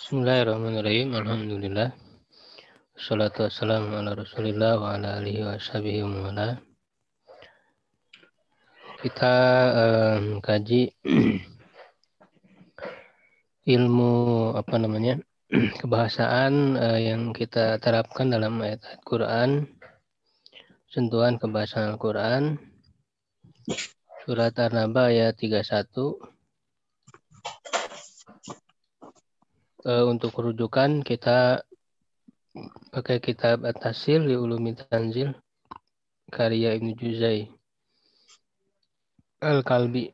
Bismillahirrahmanirrahim. Alhamdulillah. Wassalatu wassalamu ala Rasulillah wa ala alihi wa sahbihi wa wala. Kita kaji ilmu kebahasaan yang kita terapkan dalam ayat-ayat Quran, sentuhan kebahasaan Al-Quran, surat An-Naba ayat 31. Untuk rujukan kita pakai kitab At-Tasil li Ulumi Tanzil karya Ibnu Juzai Al-Kalbi,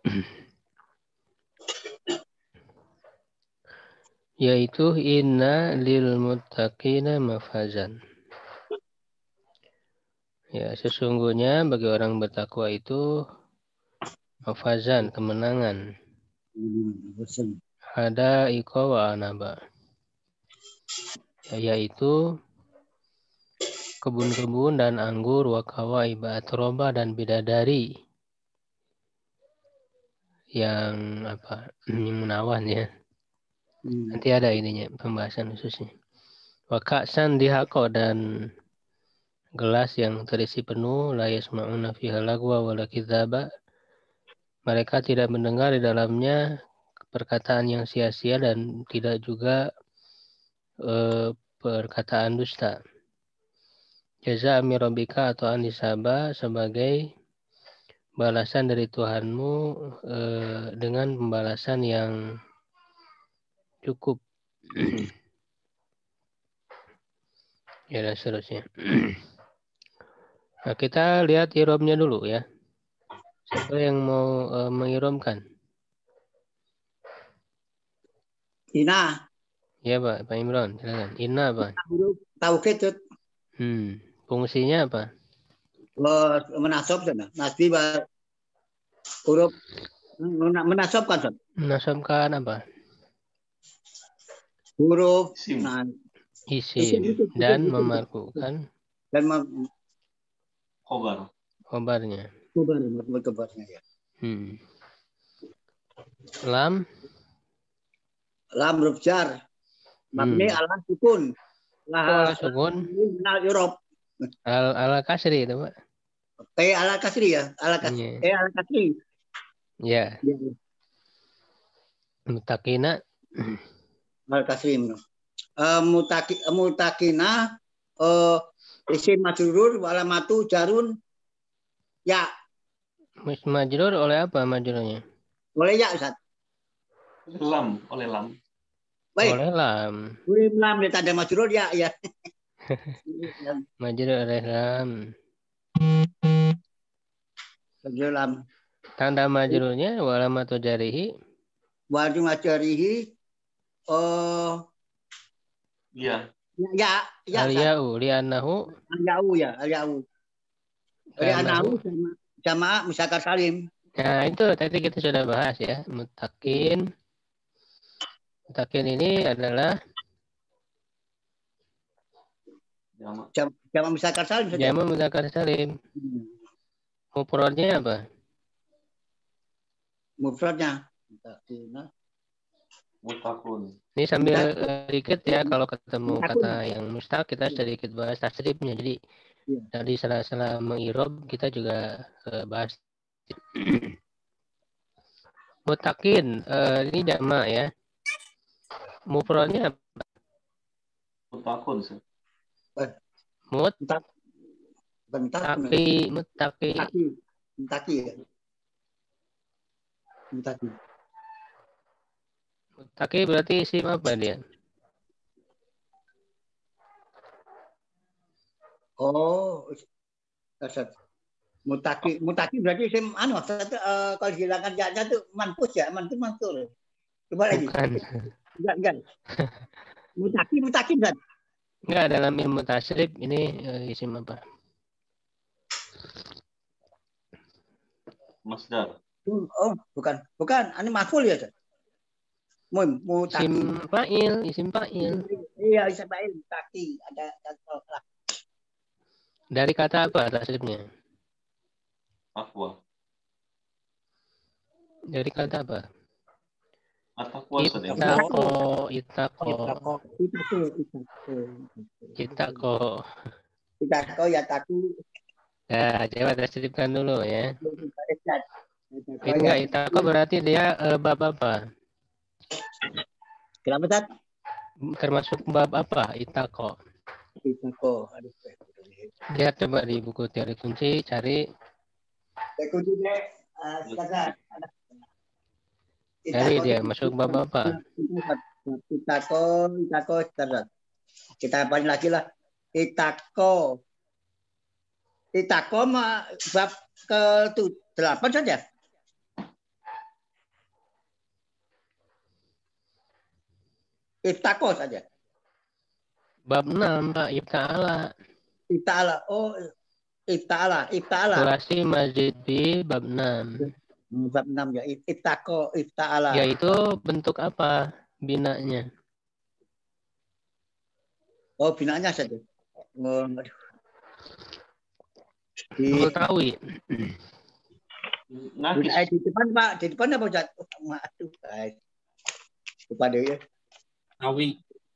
yaitu inna lil muttaqina mafazan. Ya, sesungguhnya bagi orang bertakwa itu mafazan, kemenangan. Ada iko wa anaba, yaitu kebun-kebun dan anggur, wa kawaiba atroba dan bidadari yang menawan ya. Nanti ada ininya pembahasan khususnya. Wa ka'san dihaqo dan gelas yang terisi penuh, la yasma'una fiha lagwa wa la kidzaba. Mereka tidak mendengar di dalamnya perkataan yang sia-sia dan tidak juga perkataan dusta. Jaza min rabbika atau anisaba sebagai balasan dari Tuhanmu dengan pembalasan yang cukup. Ya dan seterusnya. Nah, kita lihat irobnya dulu ya. Siapa yang mau mengiromkan? Ina. Ya Pak Imran, silakan. Inna apa? Tauhid. Fungsinya apa? Menasab sana. Nasbi huruf menasabkan sana. Menasabkan apa? Huruf isim dan memarfukan dan khobarnya. Khobarnya ya. Lam huruf jar. Mabni ala sukun. Ala sukun. Ala kasri itu Pak. Ala kasri ya. Ala kasri. Ya. Mutakina. Al kasri. Mutakina isim majrur walamatu jarun ya. Majrur oleh apa majrurnya? Oleh ya Ustaz. Oleh lam. Baik. Oleh lam. Lam dia tanda majrur ya ya. Majrur oleh lam. Lam. Tanda majrurnya walamatu jarihi. Walamatu jarihi Ya. Ya. Al-ya'u li'annahu. Al-ya'u ya, al-ya'u. Li'annahu sama musakkar salim. Nah, itu tadi kita sudah bahas ya. Mutakin ini adalah Jama' musakkar salim saja. Jama' muzakkar salim. Mufradnya apa? Mufradnya mutakun. Ini sambil sedikit ya, kalau ketemu kata yang mustaq kita sedikit bahas tasrifnya. Jadi dari sela-sela mengirob kita juga bahas. Mutakin ini jama' ya. Mufradnya apa? Mutakun sih. Mutaki ya. Mutaki berarti isim apa dia? Oh, mutaki berarti isim kalau dihilangkan ya-nya itu manpus ya, mantul. Coba lagi. Bukan. Enggak. Mutaki kan? Enggak, dalam ilmu tasrif ini isim apa? Masdar. Oh, bukan. Ini maf'ul ya, Ustaz. Mutaki. Isim fa'il. Iya, isim fa'il mutaki. Ada. Dari kata apa tasrifnya? Afwa. Dari kata apa? Itako. Ya taku. Nah, coba kita selipkan dulu ya. Enggak, itako berarti dia bab apa? Kenapa, Tat? Termasuk bab apa? Itako. Itako. Lihat coba di buku teori kunci, cari. Cari dia masuk bab apa? Itako, terus. Kita paling lagi lah. Itako bab ke-8 saja. Itako saja. Bab 6, Pak, Ifta'ala. Oh, Ifta'ala. Kurasi Masjid B, bab 6. Bab 6 ya. Itako, Ifta'ala. Ya, itu bentuk apa binanya? Oh, binanya saja. Oh, aduh. Multawi. Di depan, Pak. Di depan apa, Ustaz? Aduh, guys. Lupa deh ya.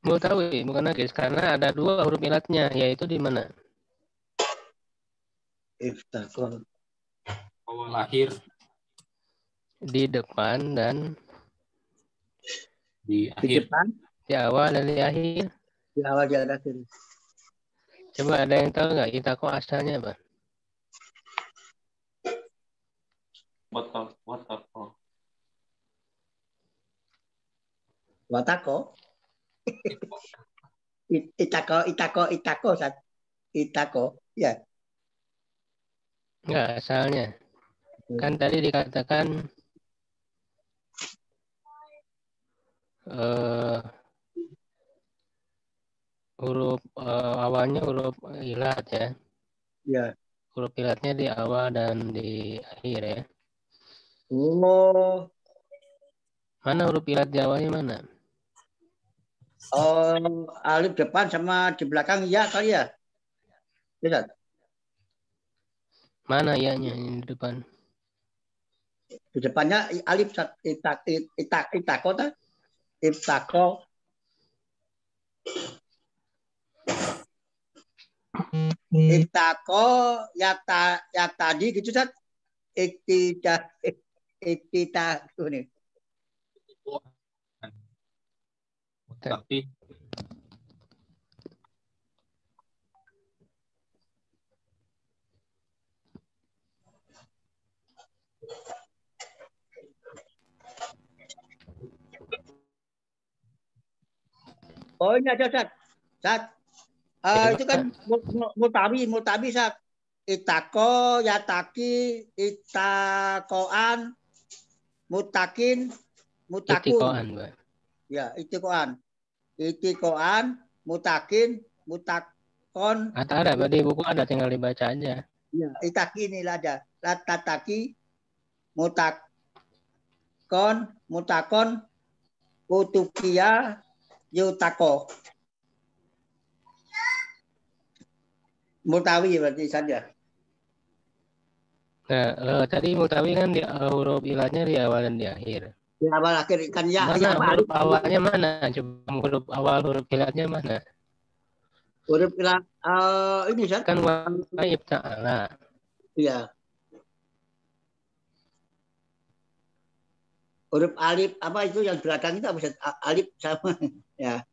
Multawi, bukan nagis. Karena ada 2 huruf ilatnya, yaitu di mana? Iftako. Awal akhir. Di depan dan Di akhir. Depan. di awal dan di akhir. Di awal, di akhir. Coba ada yang tahu nggak itako asalnya apa? Watako. Itako, Ustaz. Itako, ya. Enggak, asalnya. Kan tadi dikatakan huruf awalnya huruf ilat ya. Ya. Huruf ilatnya di awal dan di akhir ya. Oh. Mana huruf ilat di awalnya mana? Oh, alif depan sama di belakang ya kali ya. Lihat. Mana ya-nya di depan? Di depannya alif itako ta? Itako. Itako ya tadi gitu Ustaz. Iktita ini. Tapi oh ini ada Ustaz. Itu kan multawi Ustaz. Itako, yataki, itakoan, mutakun. Itikoan, Mbak. Ya, itikoan, mutakin, mutakon. Ada, Mbak, di buku ada, tinggal dibaca aja. Ya, itaki ini ada. Latataki, mutakon, utukia, yutako. Multawi berarti saja. Nah, tadi multawi kan di huruf ilatnya di awal dan di akhir. Di awal akhir kan ya. Mana huruf awalnya mana? Coba huruf awal huruf ilatnya mana? Huruf ilat ini Ustaz. Kan wa'ib ta'ala. Iya. Huruf alif apa itu yang belakang itu apa Ustaz? Alif sama ya.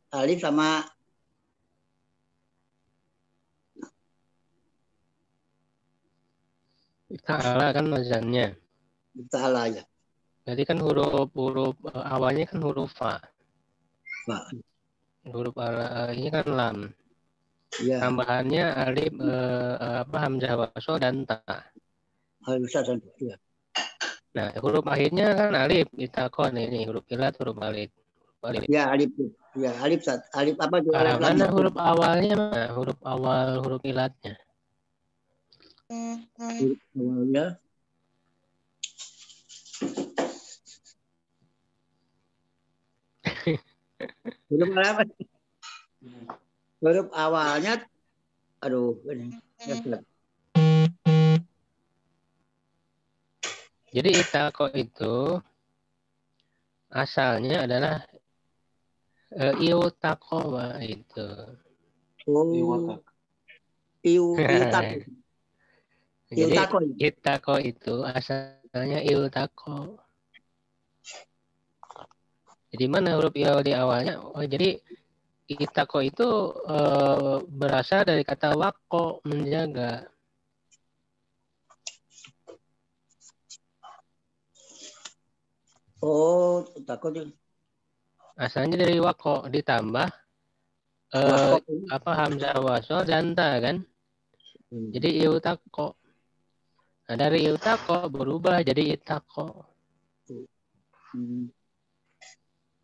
Alif sama Ta'ala kan wazannya. Ta'ala ya. Jadi kan huruf awalnya kan huruf fa. Huruf ini kan lam. Ya. Tambahannya alif hamzah wasol dan ta. Ya. Nah, huruf akhirnya kan alif, itakon ini huruf ilat, huruf alif. Ya, alif. Ya, alif apa itu? Mana huruf awalnya mana? Huruf awal huruf ilatnya. Awalnya huruf awalnya aduh ini. Jadi itako itu asalnya adalah iutakoba itu. Oh, iutako. Jadi Iutako. itako itu asalnya iutako. Jadi mana huruf i di awalnya? Oh, jadi itako itu berasal dari kata wako, menjaga. Oh, tako juga. Asalnya dari wako ditambah hamzah wasol dan ta kan. Jadi iutako. Nah, dari iutako berubah jadi itako.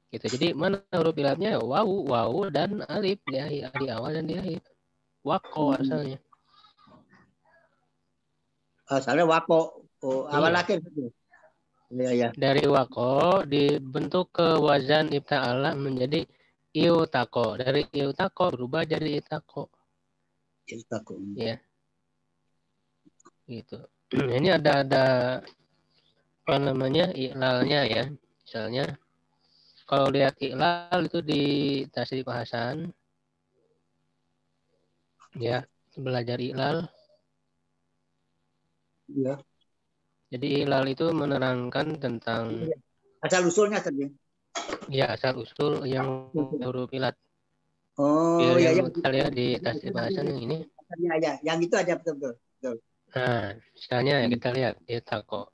Gitu. Jadi mana huruf ilahnya? Wawu dan alif di awal dan di akhir. Wako asalnya. Asalnya wako. Oh, awal akhir. Ya. Dari wako dibentuk ke wazan ifta'ala menjadi iutako. Dari iutako berubah jadi itako. Itako. Ya. Gitu. Ini ada apa namanya iklalnya ya. Misalnya kalau lihat iklal itu di Tasrif Hasan, ya belajar iklal. Ya. Jadi iklal itu menerangkan tentang asal usulnya tadi. Ya, asal usul yang huruf ilat. Oh, ya. Kita lihat di Tasrif Hasan yang ini. Ya, yang itu aja betul. Nah, misalnya kita lihat itako.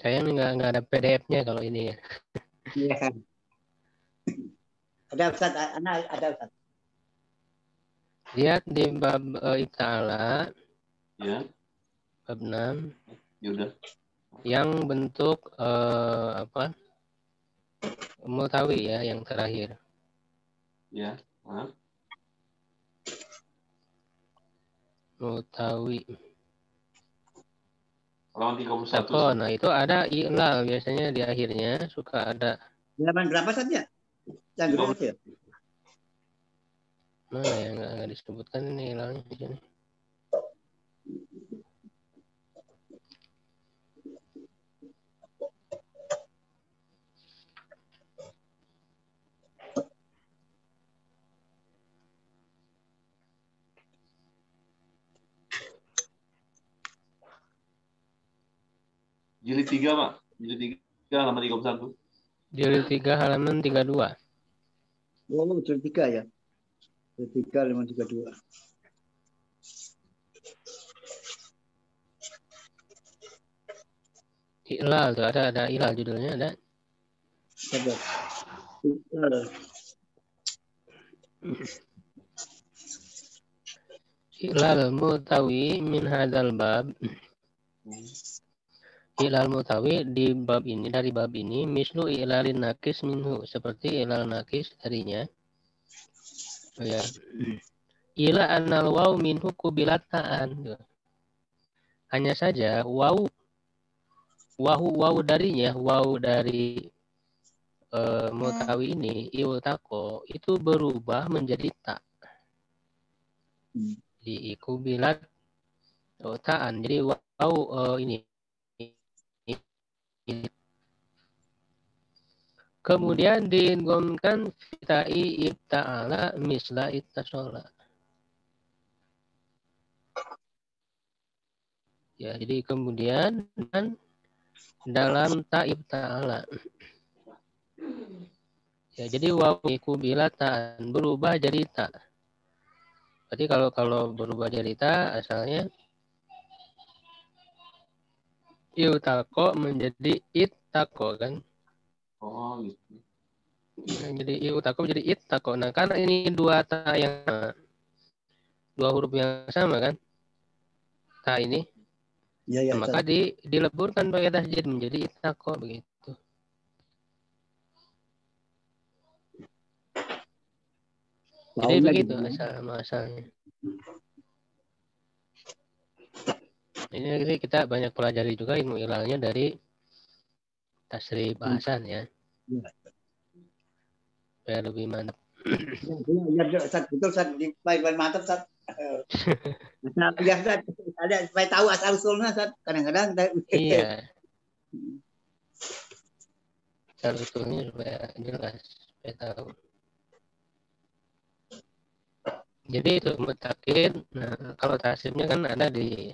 Saya nggak ada PDF-nya kalau ini ya. Iya. Ada Ustaz, ada Ustaz. Lihat di bab ifta'ala. Ya. Bab 6. Ya udah. Yang bentuk mutawi ya, yang terakhir. Ya. Mutawi. Halaman 31. Nah, itu ada iklal biasanya di akhirnya suka ada. Halaman berapa saja? Yang berapa ya? Mana ya nggak disebutkan ini ilahnya di sini. Jilid 3, Pak. Jilid 3 halaman 31. Jilid 3 halaman 32. Oh, jilid 3 ya. Jilid 3 halaman 32. Iklal tuh ada iklal judulnya ada. Iklal mutawi min hadzal bab. Iklal mutawi di bab ini, dari bab ini mislu iklalin nakis minhu, seperti iklal nakis darinya. Oh ya. Ila anal waw minhu kubilataan. Hanya saja waw darinya, waw dari mutawi ini iutako itu berubah menjadi ta. Di kubilat ta'an. Jadi waw ini. Kemudian diidghamkan fitai ibta'ala misla ittasola. Ya, jadi kemudian dalam ta'ib ta'ala. Ya, jadi waw kubila ta'an berubah jadi ta. Berarti kalau berubah jadi ta asalnya iutako menjadi ittako kan? Oh, gitu. Nah, jadi iutako menjadi ittako. Nah, karena ini dua huruf yang sama kan? Ta ini. Ya, Nah, maka dileburkan pakai tasjid menjadi ittako begitu. Jadi begitu asalnya. Ini kita banyak pelajari juga ilmu ilalnya dari Tasrif Hasan ya. Biar lebih mantap. Ya, Ustaz, betul Ustaz, baik mantap Ustaz. Nah, ya Ustaz, ada supaya tahu asal usulnya Ustaz. Kadang-kadang Iya. asal usulnya supaya jelas, supaya tahu. Jadi itu mutakin. Nah, kalau tasibnya kan ada di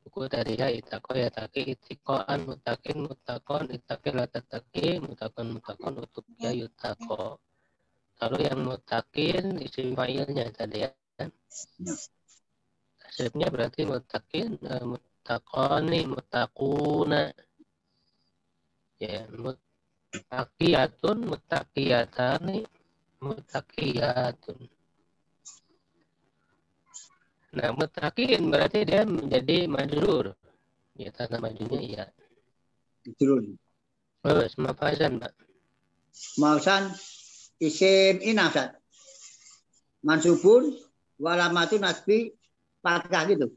buku tadi ya, itako ya taki, itikoan, mutakin, mutakon, itaki latataki, mutakon untuk ya yutako. Lalu yang mutakin isim fa'ilnya tadi ya. Tasibnya berarti mutakin, mutakoni, mutakuna. Ya, mutakiyatun, mutakiyatani, mutakiyatun. Nah, mutakin berarti dia menjadi majrur. Ya, tanda majunya iya. Majrur. Terus, mafazan, Pak. Mausan isim inafat. Mansubun walamatun nasbi fathah gitu.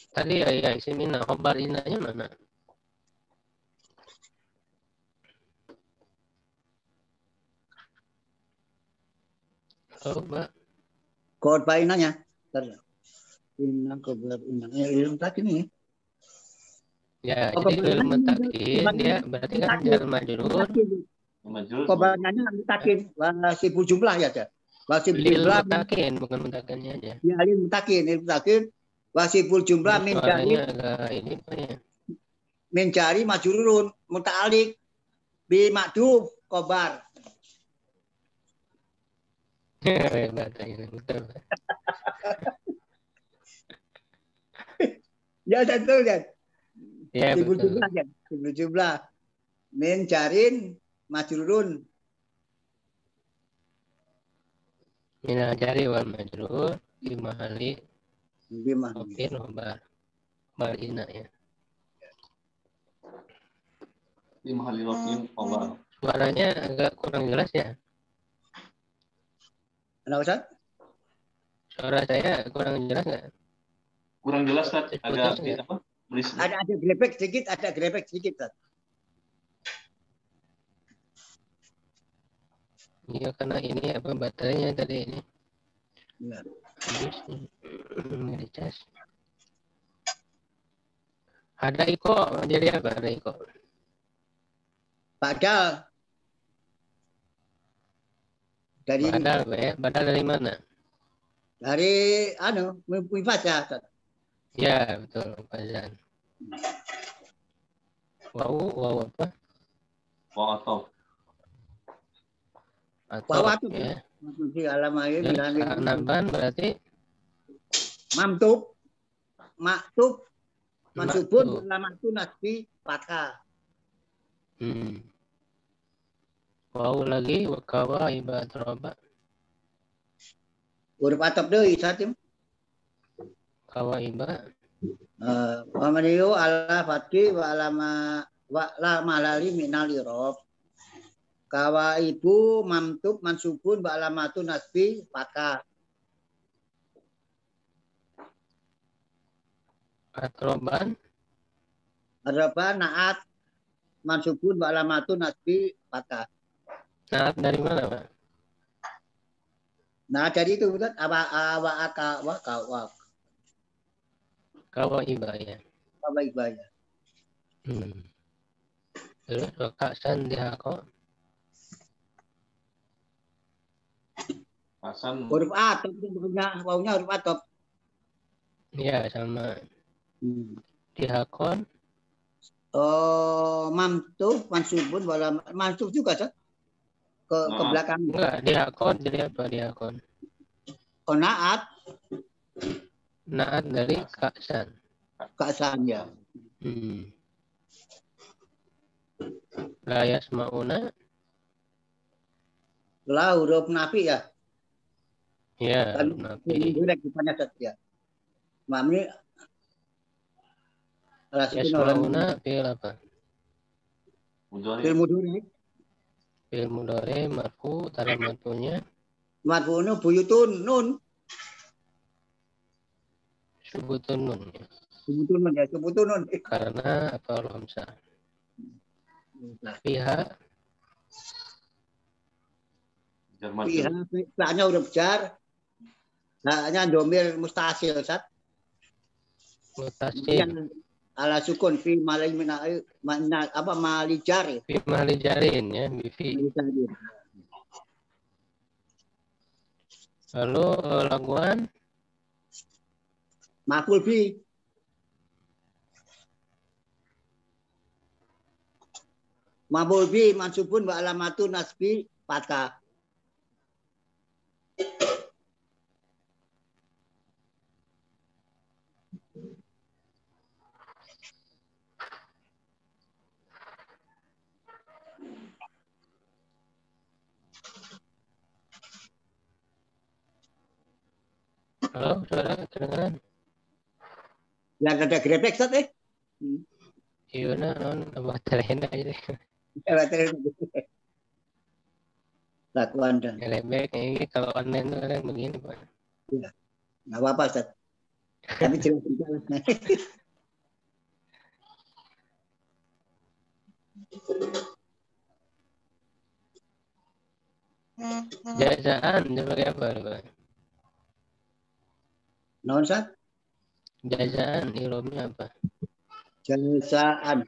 Tadi ya isim ina, khobar inanya mana? Coba. Khobar inanya. Inna khobar inanya. Ilmu takin ini. Ya, jadi fi'il mutakin dia berarti kan jar majrur. Khobar inanya mutakin. Wasiful jumlah ya, Cak. Wasiful Lil jumlah. mutakin, bukan mutakinnya aja. Ya, ilmu takin. Wasiful jumlah mencari majrurun muta'alliq bi ma'duf khobar. Betul. Ya, betul kan? Ya, betul. Sibul jumlah. Mencarin majrurun. Minal jari wal majrur di mahali Opin khobar. Khobar ina ya. Di mahali Opin khobar. Suaranya agak kurang jelas ya. Kenapa, Ustaz? Suara saya kurang jelas nggak? Kurang jelas, Ustaz. Agak apa? Ada grebek sedikit, Ustaz. Iya, karena ini apa baterainya tadi ini. Ya. Ada iko, jadi apa ada iko? Badal dari mana? Dari mufazah. Ya, betul, mufazan. Wow apa? Wow atau ya. Alamaya Naban berarti maktub mansubun lamatu nasbi fathah. Wow lagi wakawa ibarat roba. Huruf atop deui satim. Kawa iba. Pamaniyo ala fatki wa la malali minal irob. Kawa ibu mamtub mansubun wa alamatu nasbi fathah. Atroban Naat mansubun wa alamatu nasbi fathah. Naat dari mana, Pak? Nah, jadi itu betul Kawa iba ya. Kawa iba ya. Terus wakasan dihako. Huruf atop itu wawunya huruf atop. Iya, sama. Dihakon. Mamtub mansubun wala mansub juga, Cak. Ke belakang. Enggak, dihakon jadi apa dihakon? Naat. Naat dari kaksan. Kaksan ya. La yasmauna. La huruf nafi ya. Ya, huruf nafi. Direct depannya saja. Mami yasmauna fi'il apa? Fi'il mudhari. Fi'il mudhari marfu, tanda marfunya. Marfu'nu buyutun nun. Subutun nun. Subutun nun. Karena apa hamzah. Fiha. Fiha huruf jar. Nah, domir mustasil, Ustaz. Mutasil. ala sukun fi malijari. Fi malijarin ya, bifi. Lalu laguan Maful bi. Maful bi mansubun wa alamatu nasbi patah. halo, suara kedengaran? Yang ada grepek sat Iya, non apa terhena aja. Lakuan dan. Lebek ini kalau online tuh kadang begini, Pak. Ya. Nggak apa-apa, Ustaz. Tapi jelas jalan. Jazaan sebagai apa, Pak? Non, Ustaz? Jazaan irobnya apa? Jasaan.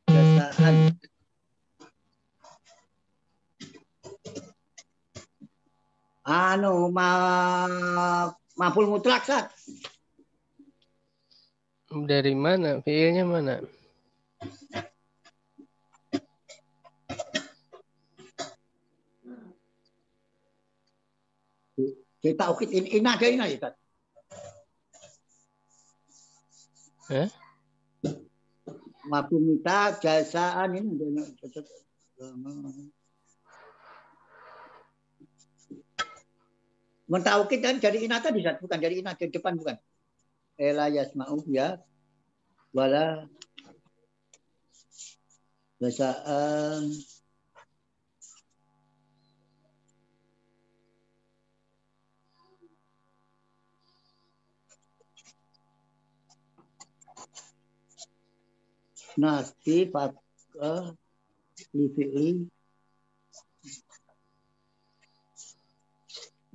Jasaan. Maful mutlak, Ustaz. Dari mana? Fiilnya mana? Kita ukit ini ada ini, Ustaz. Maful mutlak, jasaan ini ada. Mentaukid kan dari inata di saat bukan dari inata di depan bukan. Ela yasma'u ya wala jasaan nasbi fatkah li.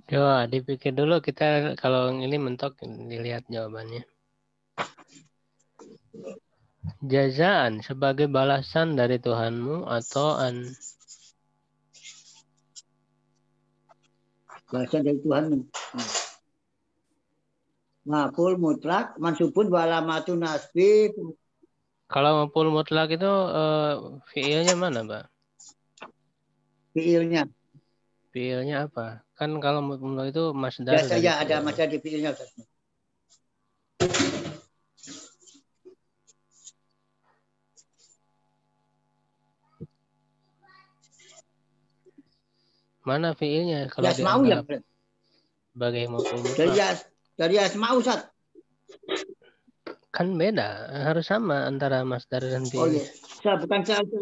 Coba dipikir dulu, kita kalau ini mentok dilihat jawabannya. Jazaan sebagai balasan dari Tuhanmu atau balasan dari Tuhanmu. Maful mutlak mansubun wa alamatun nasbi. Kalau maful mutlak itu fiilnya mana, Pak? Fiilnya. Fiilnya apa? Kan kalau maful mutlak itu masdar. Biasa ya ada masdar di fiilnya. Mana fiilnya kalau Yasma'u ya. Sebagai maful mutlak. Dari Yasma'u, Ustaz. Kan beda, harus sama antara masdar dan fiil. Oh iya, bukan semana.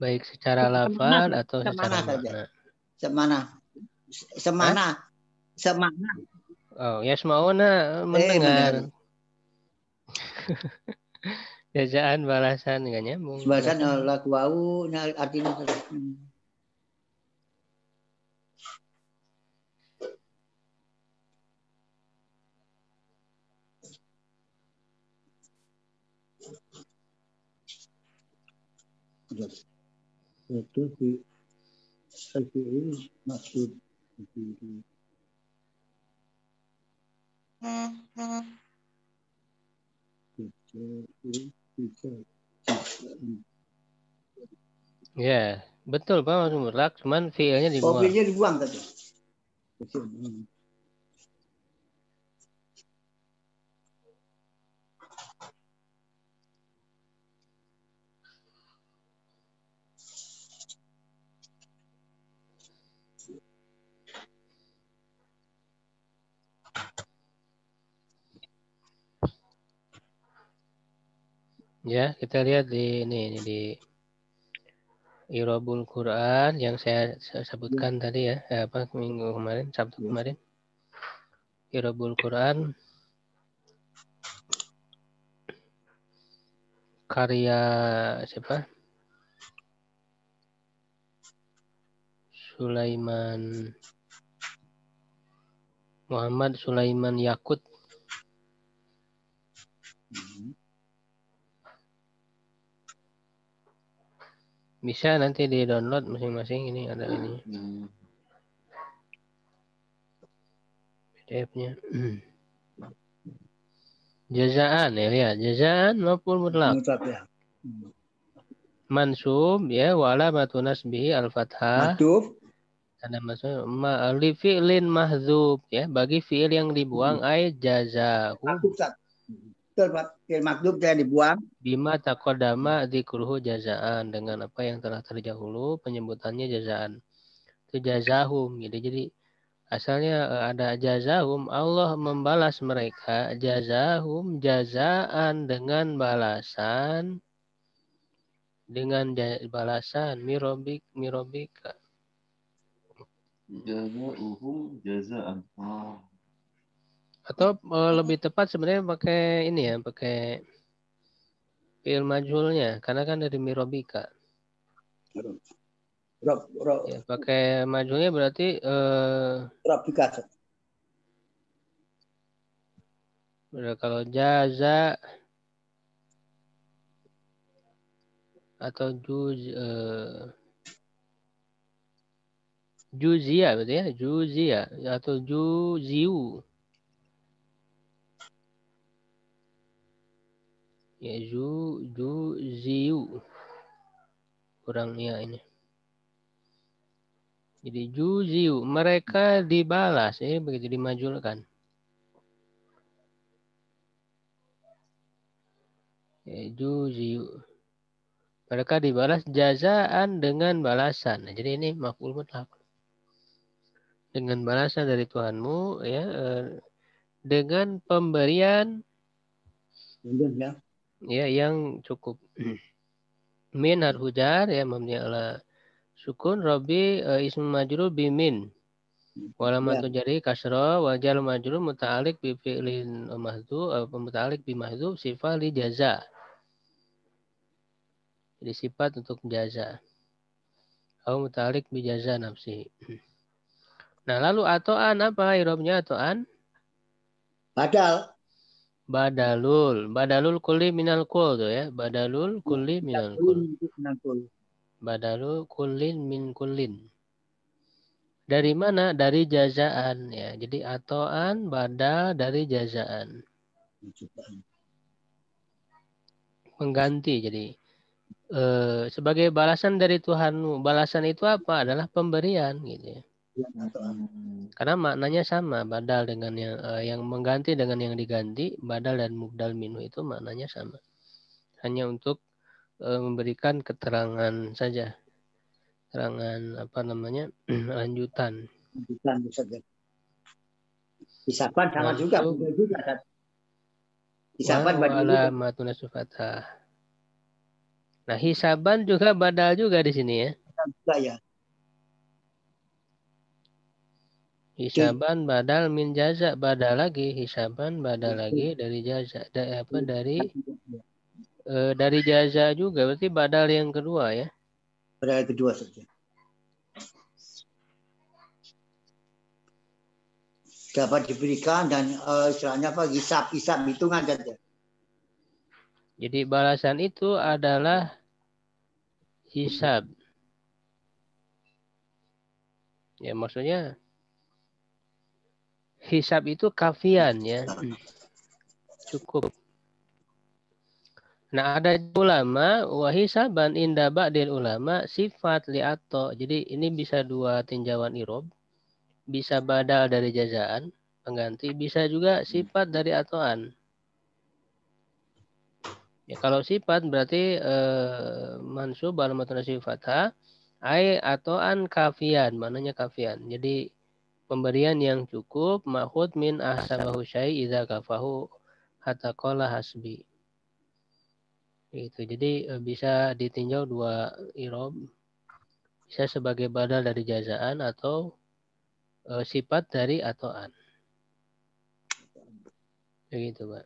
Baik secara lafaz atau secara makna. Semana. Oh, yasma'una mendengar. Jazaan balasan nggak nyambung. Balasan lagu wau artinya itu di maksud ya, betul Pak, masuk mutlak, cuman fiilnya dibuang. fiilnya dibuang tadi. Ya, kita lihat di ini di Irobul Quran yang saya sebutkan tadi ya, minggu kemarin, Sabtu kemarin. Irobul Quran karya siapa? Muhammad Sulaiman Yakut. Bisa nanti di download masing-masing, ini ada ini PDF-nya. Jazaan ya, lihat. Jazaan maf'ul mutlaq. Mutlak ya. Mansub ya, wala matu nasbihi al-fathah. Maduf. Ada maksud li fi'lin mahdzub ya, bagi fi'il yang dibuang ay jazahu Maduf, Ustaz. Betul, Pak. Fi'il maduf yang dibuang. bima taqaddama dzikruhu jazaan, dengan apa yang telah terdahulu penyebutannya jazaan. Itu jazahum gitu. Jadi asalnya ada jazahum, Allah membalas mereka jazahum jazaan dengan balasan mirobika. jazaan. Atau lebih tepat sebenarnya pakai ini ya, pakai fi'il majhulnya, karena kan dari mirobika. Ya, pakai majhulnya berarti Robika. kalau jaza atau juzia berarti ya, juzia atau juziu. Ya, juziu. Kurang ya ini. Jadi juziu, mereka dibalas ya, begitu dimajulkan. Ya, juziu. Mereka dibalas jazaan dengan balasan. Nah, jadi ini maf'ul mutlaq. Dengan balasan dari Tuhanmu ya, dengan pemberian ya yang cukup. Min harfujar ya, mabni ala sukun, robi ismu majrur bimin. Walamatu jari kasro, wajal majrur muta'alik bi fi'lin mahdzuf, muta'alik bi mahdzuf sifat li jaza. Jadi sifat untuk jaza. Atau muta'alik bi jaza nafsi. Nah, lalu ato'an apa irobnya ato'an? Badalul kulli minal kul tuh ya. Badalul kulli minal kul. Badalul kullin min kullin. Dari mana? Dari jazaan ya. Jadi ato'an badal dari jazaan. Mengganti jadi sebagai balasan dari Tuhanmu. Balasan itu apa? Adalah pemberian gitu ya. Karena maknanya sama, badal dengan yang mengganti dengan yang diganti, badal dan mubdal minhu itu maknanya sama. Hanya untuk memberikan keterangan saja. Keterangan apa namanya? Lanjutan. Hisaban sama juga. Hisaban alamatun sufatah. Nah, hisaban juga badal juga di sini ya. Ya. Hisaban badal min jaza, badal lagi, hisaban badal lagi dari jaza, dari jaza juga, berarti badal yang kedua ya. Badal kedua saja. Dapat diberikan dan istilahnya apa? Hisab hitungan saja. Jadi balasan itu adalah hisab. Ya maksudnya hisab itu kafian ya. Cukup. Nah, ada ulama wahisaban inda ba'dil ulama sifat li'ato. Jadi ini bisa dua tinjauan irob. Bisa badal dari jazaan pengganti, bisa juga sifat dari atoan. Ya, kalau sifat berarti mansub alamatun sifatha ai atoan kafian, maknanya kafian. Jadi pemberian yang cukup mahud min ahsabahu syai idza kafahu hatta qala hasbi. Itu. Jadi bisa ditinjau dua irob. Bisa sebagai badal dari jazaan atau sifat dari atoan. Begitu, Pak.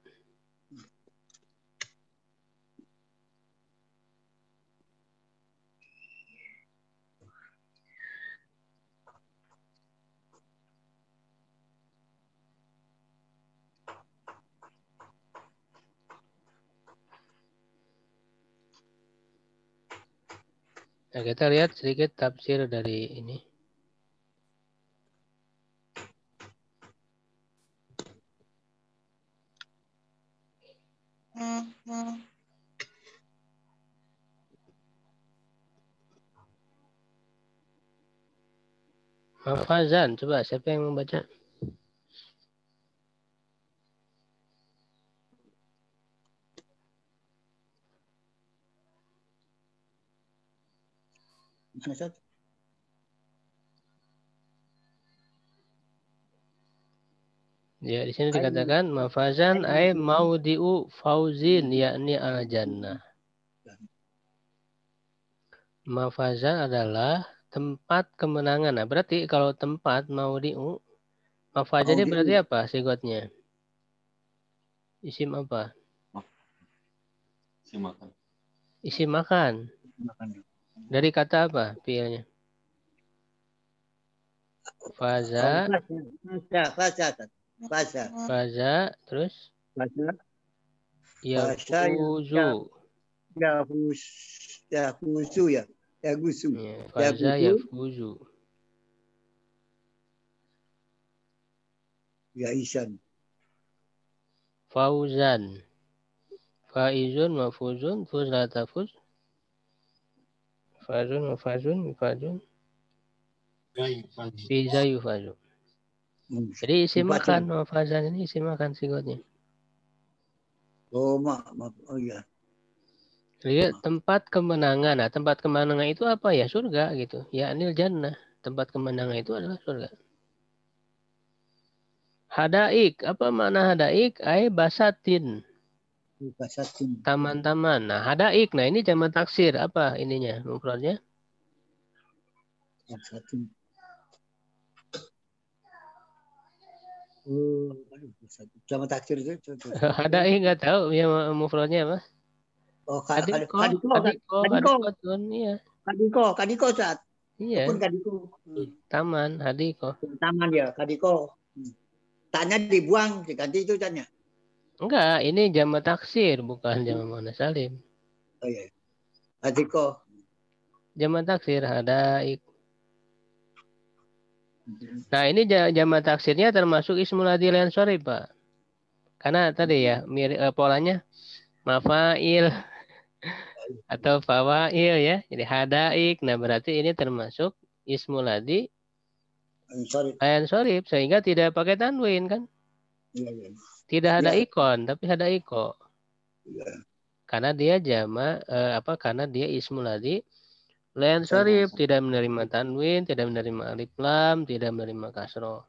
Nah, kita lihat sedikit tafsir dari ini. Mafazan, coba siapa yang membaca? Mana, Ustaz? Ya, di sini dikatakan mafazan ay maudi'u fauzin yakni al-jannah. Mafazan adalah tempat kemenangan. Nah, berarti kalau tempat maudi'u, mafazan ini berarti apa sigotnya? Isim apa? Si makan. Isim makan. Dari kata apa fiilnya? Faza, faza, terus yafuzu. Yafuzu ya. Yagusu. Ya, faza yafuzu. Ya Isan. Fauzan. Faizun mafuzun, fuz la tafuz. Fazun mafazun, mifazun. Fiza yufazu. Jadi isim makan, mafazan ini isim makan sigotnya. Oh, oh iya. Lihat tempat kemenangan. Nah, tempat kemenangan itu apa ya? Surga gitu. Ya, anil jannah. Tempat kemenangan itu adalah surga. Hadaik. Apa makna hadaik? Ay basatin. Taman-taman. Nah, hadaik. Nah, ini jamak taksir. Apa ininya? Mufradnya? Jamak taksir itu. Hadaik nggak tahu. Ya, mufradnya apa? Oh, Kadiko. Iya. Kadiko saat. Iya. Kebun kadiko. Taman, hadiko. Taman ya, kadiko. Tanya dibuang, diganti itu tanya. Enggak, ini jamak taksir, bukan jamak muannas salim. Oh iya. Kadiko. Jamak taksir, hadaik. Nah, ini jamak taksirnya termasuk ismul adil yang sorry, Pak. Karena tadi ya, mirip polanya mafail atau fawail ya. Jadi hadaik. Nah, berarti ini termasuk ismul adil yang sorry, sehingga tidak pakai tanwin kan? Iya. Tidak ada ikon, tapi ada iko. Iya. Karena dia jamak karena dia ismul adil Lain sorif, tidak menerima tanwin, tidak menerima alif lam, tidak menerima kasroh.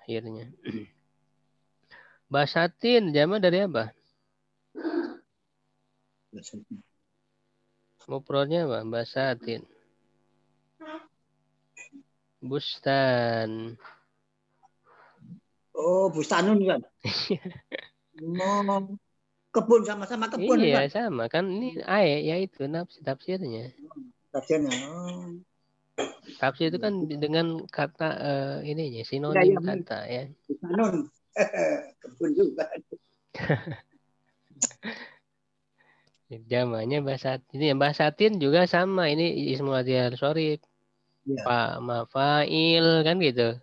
Akhirnya. Basatin, jamak dari apa? Mufradnya apa? Basatin. Bustan. Oh, bustanun kan? Oh, kebun sama-sama kebun Iya, kan? sama kan ini ya itu tafsirnya. Tafsirnya. Tafsir itu kan dengan kata ininya sinonim kata ya. Bustanun. Kebun juga. Jamaknya basatin. Ini basatin juga sama. Ini ismul adil sorif. Pak mafail kan gitu.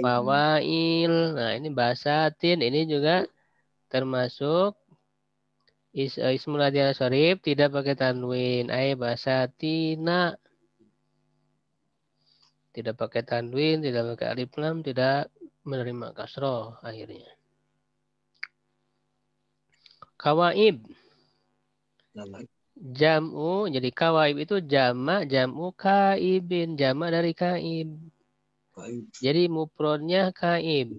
Fawail. Nah, ini basatin. Ini juga termasuk ismul adil sorif. Tidak pakai tanwin. Basatina. Tidak pakai tanwin. Tidak pakai alif lam. Tidak menerima kasroh akhirnya. Kawaib. Jam'u. Jadi kawaib itu jam'u kaibin. Jamak dari kaib. Jadi mufradnya kaib.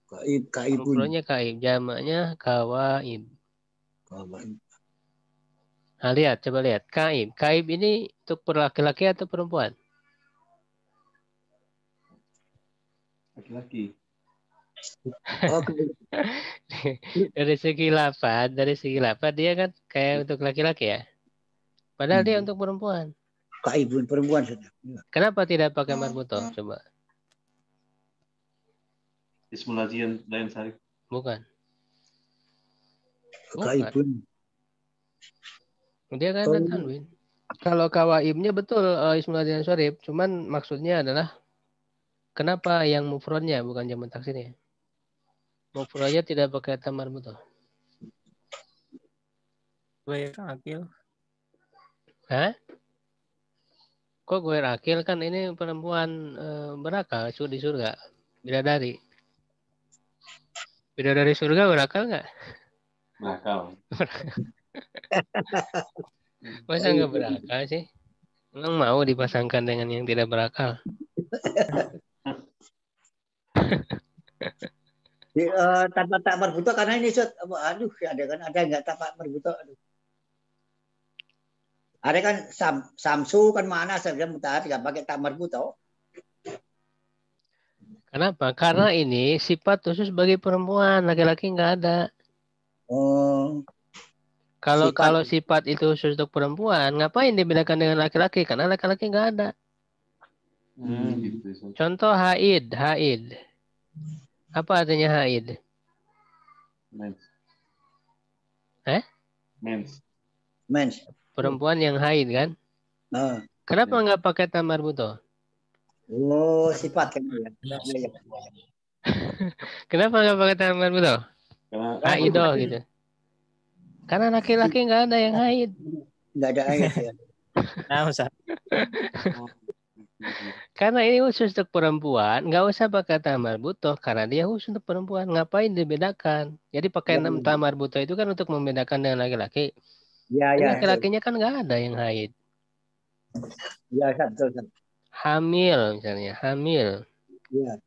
Mufradnya kaib. Jamaknya kawaib. Nah, lihat, coba lihat. Kaib. Kaib ini untuk laki-laki atau perempuan? Laki-laki. Dari segi lafaz dia kan kayak untuk laki-laki ya. Padahal dia untuk perempuan. Kaibun perempuan saja. Kenapa tidak pakai marbutoh? Coba. Ismul adil lain sarif. Bukan. Kaibun. Dia kan ada tanwin. Kalau kawaibnya betul ismul ladzim syarif, cuman maksudnya adalah kenapa yang mufradnya bukan jamak taksirnya? Mufradnya tidak pakai tamar betul. Gue akil. Hah? Kok gue akil kan ini perempuan berakal di surga. Bidadari. Bidadari surga berakal nggak? Berakal. Masa nggak berakal sih? Emang mau dipasangkan dengan yang tidak berakal? Tanpa tak marbuto karena ini aduh ada kan ada nggak tak marbuto aduh. Ada kan samsu kan mana saja mutahar nggak pakai tak marbuto. Kenapa? Karena ini sifat khusus bagi perempuan, laki-laki nggak ada. Oh. Kalau sifat itu khusus untuk perempuan, ngapain dibedakan dengan laki-laki? Karena laki-laki nggak ada. Gitu. Contoh haid. Apa artinya haid? Mens. Mens. Perempuan yang haid kan? Kenapa nggak pakai tamar buto? Oh, sifat kan ya. Kenapa nggak pakai tamar buto? Haidoh gitu. Karena laki-laki nggak ada yang haid. Nggak ada haid ya. Nah, Ustaz. Karena ini khusus untuk perempuan, nggak usah pakai tamar buto karena dia khusus untuk perempuan. Ngapain dibedakan? Jadi pakai tamar buto itu kan untuk membedakan dengan laki-laki. Ya. Laki-lakinya kan nggak ada yang haid. Ya, betul. Hamil misalnya, hamil. Ya.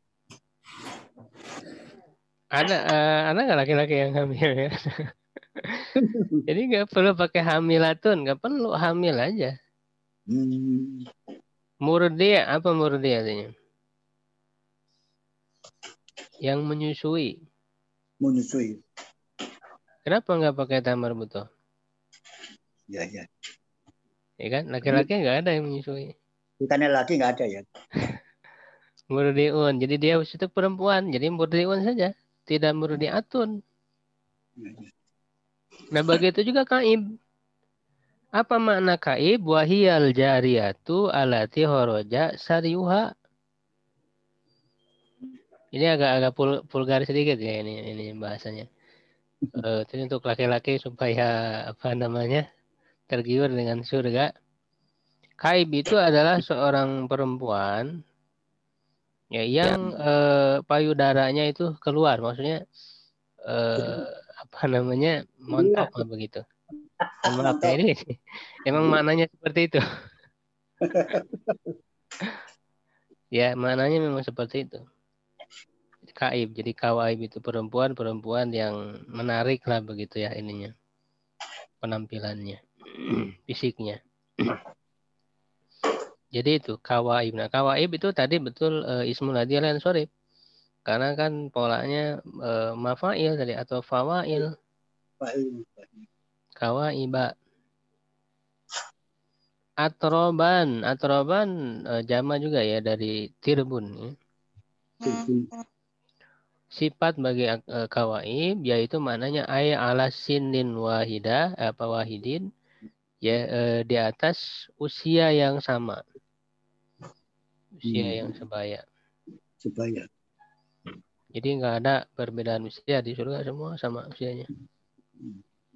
Ada nggak laki-laki yang hamil ya? Jadi nggak perlu pakai hamilatun, nggak perlu hamil aja. Murdi, apa murdi artinya? Yang menyusui. Menyusui. Kenapa nggak pakai tamar buto? Ya. Ya kan, laki-laki nggak ada yang menyusui. Bukannya laki nggak ada ya. Murdiun, jadi dia khusus untuk perempuan, jadi murdiun saja, tidak murdiatun. Nah begitu juga kaib. Apa makna kaib? Wahiyal jariyatu alati horoja sariuha. Ini agak vulgar sedikit ya ini bahasanya. Itu untuk laki-laki supaya tergiur dengan surga. Kaib itu adalah seorang perempuan ya yang payudaranya itu keluar, maksudnya montok lah begitu. Maaf ya ini emang maknanya seperti itu. Ya maknanya memang seperti itu. Kaib, jadi kawaib itu perempuan yang menarik lah begitu ya ininya, penampilannya, fisiknya. Jadi itu kawaib. Nah kawaib itu tadi betul ismul ladzim syarif. Karena kan polanya mafail tadi atau fawail. Kawaiba. Atroban jama juga ya dari tirbun. Sifat bagi kawaib yaitu maknanya ay ala sinin wahidah wahidin ya di atas usia yang sama. Usia yang sebaya. Jadi nggak ada perbedaan usia di surga, semua sama usianya.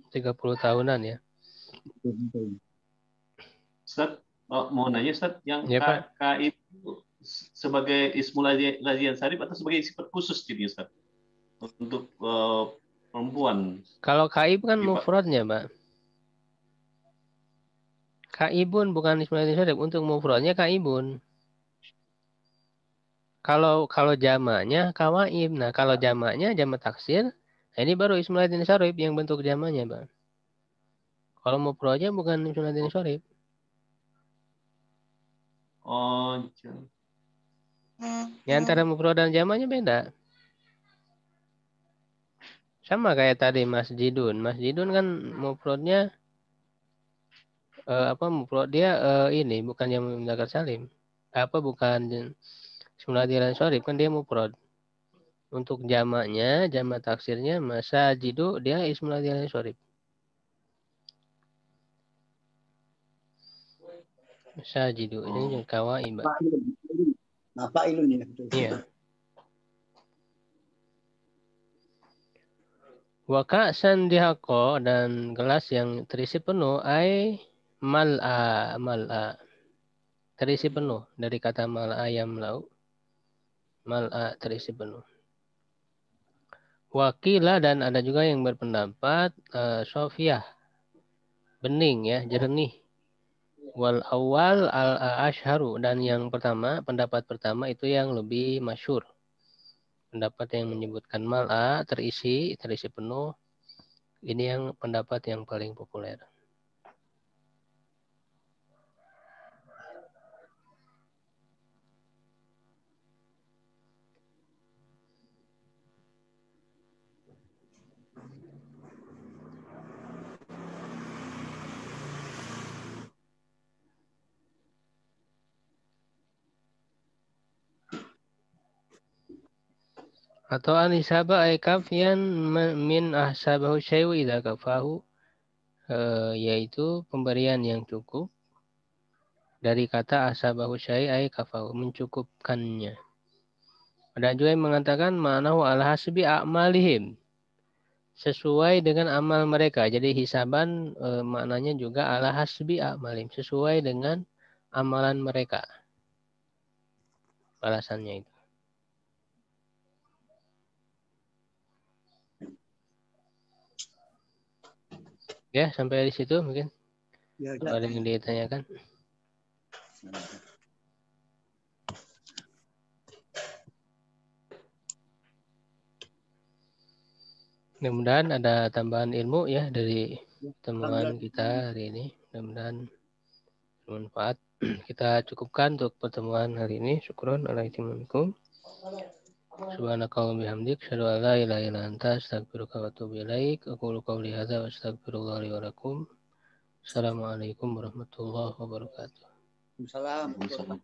30 tahunan ya. Ustaz, mau nanya Ustaz, yang ya, kaib sebagai ismul ladzim syarif atau sebagai sifat khusus jadi Ustaz? Untuk perempuan. Kalau kaib kan mufradnya, Pak. Kaibun bukan ismul ladzim syarif, untuk mufradnya kaibun. Kalau jamaknya kawaib. Nah, kalau jamaknya jamak taksir, nah ini baru ismul ladzim syarif yang bentuk jamaknya, Pak. Kalau mufradnya bukan ismul ladzim syarif. Oh, ya, antara mufrad dan jamaknya beda. Sama kayak tadi masjidun. Masjidun kan mufradnya mufrad dia ini bukan yang mudzakkar salim. Bukan ismul ladzim syarif, kan dia mufrad. Untuk jamaknya, jamak taksirnya masajidu dia ismul ladzim syarif. Sajidu ini kawaib. Bapak ilun ya. Iya. Wa ka'san dihaqo dan gelas yang terisi penuh mal'a terisi penuh dari kata mal'a yamlau. Mal'a terisi penuh. Wakila dan ada juga yang berpendapat sofiyah bening ya, jernih. Wal awal al-ashharu dan yang pertama, pendapat pertama itu yang lebih masyhur. Pendapat yang menyebutkan mal'a terisi penuh. Ini yang pendapat yang paling populer. Atau anisaba ay kafian min ahsabahu syai'u idza kafahu yaitu pemberian yang cukup dari kata ahsabahu syai' ay kafahu mencukupkannya. Ada juga yang mengatakan ma'nahu ala hasbi a'malihim sesuai dengan amal mereka. Jadi hisaban maknanya juga ala hasbi a'malihim sesuai dengan amalan mereka. Balasannya itu. Ya, sampai di situ mungkin. Ya, Ada yang ditanyakan? Mudah-mudahan ada tambahan ilmu ya dari temuan kita hari ini. Mudah-mudahan bermanfaat. Kita cukupkan untuk pertemuan hari ini. Syukron alaikum. Subhanakallahumma bihamdik asyhadu an la ilaha illa anta astaghfiruka wa atubu ilaik. Aqulu qawli hadza wa astaghfirullah li wa lakum. Assalamualaikum warahmatullahi wabarakatuh. Waalaikumsalam.